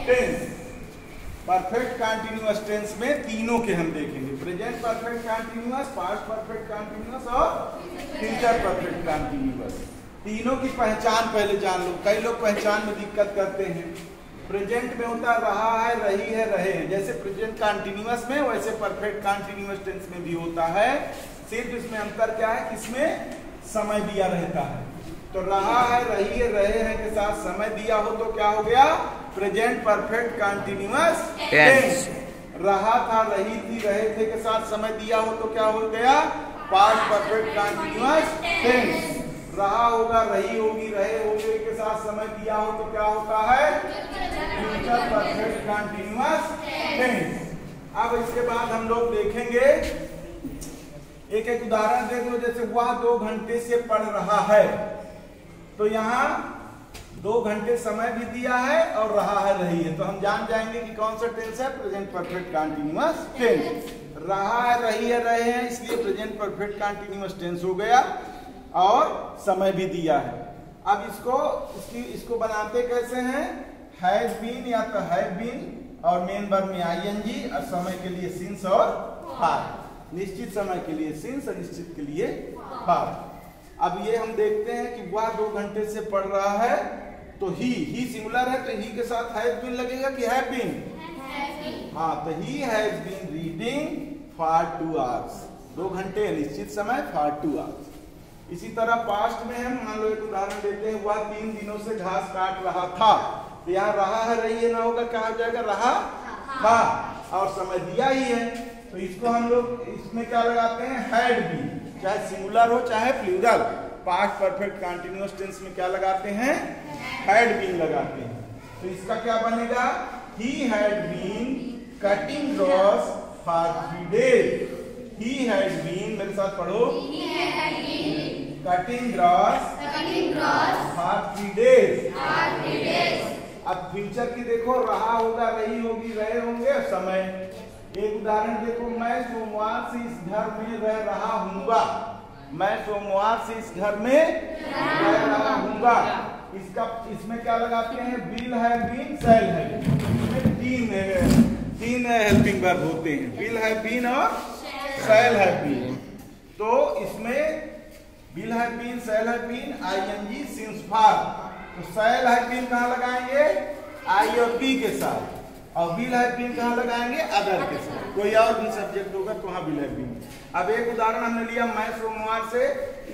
Tense. Perfect continuous tense में तीनों के हम देखेंगे, present perfect continuous, past perfect continuous और फ्यूचर परफेक्ट कंटीन्यूअस। तीनों की पहचान पहले जान लो। कई लोग पहचान में दिक्कत करते हैं। प्रेजेंट में होता रहा है, रही है, रहे हैं, जैसे प्रेजेंट कंटीन्यूअस में वैसे परफेक्ट कंटीन्यूअस टेंस में भी होता है। सिर्फ इसमें अंतर क्या है, किसमें समय दिया रहता है। तो रहा है, रही है, रहे हैं के साथ समय दिया हो तो क्या हो गया, प्रेजेंट परफेक्ट कंटीन्यूअस टेंस। रहा था, रही थी, रहे थे के साथ समय दिया हो तो क्या हो गया, पास्ट परफेक्ट कंटीन्यूअस टेंस। रहा होगा, रही होगी, रहे होंगे के साथ समय दिया हो तो क्या होता है, फ्यूचर परफेक्ट कंटीन्यूअस टेंस। अब इसके बाद हम लोग देखेंगे एक एक उदाहरण देख लो। जैसे वह 2 घंटे से पढ़ रहा है, तो यहाँ 2 घंटे समय भी दिया है और रहा है, रही है, तो हम जान जाएंगे कि कौन सा टेंस है, प्रेजेंट परफेक्ट कंटीन्यूअस टेंस। रहा है, रही है, रहे हैं, इसलिए प्रेजेंट परफेक्ट कंटीन्यूअस टेंस हो गया और समय भी दिया है। अब इसको बनाते कैसे हैं, हैज बीन या तो हैव बीन और मेन वर्ब में आईएनजी और समय के लिए सिंस और हार। निश्चित समय के लिए सिंस, अनिश्चित के लिए हार। अब ये हम देखते हैं कि वह 2 घंटे से पढ़ रहा है, तो ही सिंगुलर है तो ही के साथ हैज बीन लगेगा कि हैव बीन, हाँ, तो he has been reading for 2 hours. 2 घंटे निश्चित समय, फॉर 2 आवर्स। इसी तरह पास्ट में हम मान लो एक उदाहरण देते हैं, वह 3 दिनों से घास काट रहा था, तो यहाँ रहा है, रही है ना होगा, क्या हो जाएगा, रहा था, और समय दिया ही है, तो इसको हम लोग इसमें क्या लगाते हैं, हैड बीन, चाहे सिंगुलर हो चाहे plural. Past perfect continuous tense में क्या लगाते हैं, हैड बीन लगाते हैं। तो इसका क्या बनेगा, he had been cutting grass for 3 days. He had been, मेरे साथ पढ़ो, कटिंग ग्रास फॉर 3 डेज। अब फ्यूचर की देखो, रहा होगा, रही होगी, रहे होंगे, समय। एक उदाहरण देखो, मैं सोमवार से इस घर में रह रहा हूँगा। मैं सोमवार से इस घर में रह रहा हूँगा। इसमें क्या लगाते हैं, will have been, shall have. इसमें तीन हेल्पिंग वर्ब होते हैं, विल हैव बीन और शैल हैव बीन। तो इसमें will have been, shall have been, ING, since for. तो शैल हैव बीन कहाँ लगाएंगे, आई और बी के साथ, और विल हैव बीन कहाँ लगाएंगे, अदर के साथ। कोई और भी सब्जेक्ट होगा तो वहाँ विल हैव बीन। अब एक उदाहरण हमने लिया, मैं सोमवार से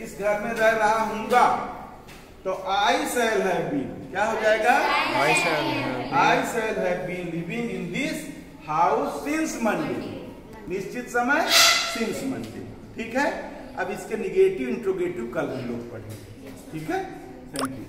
इस घर में रह रहा हूँगा, तो आई शैल हैव बीन, क्या हो जाएगा, I shall have been living in this house since Monday. निश्चित समय, सिंस मंडे। ठीक है। अब इसके निगेटिव इंट्रोगेटिव कल हम लोग पढ़ेंगे। ठीक है, थैंक यू।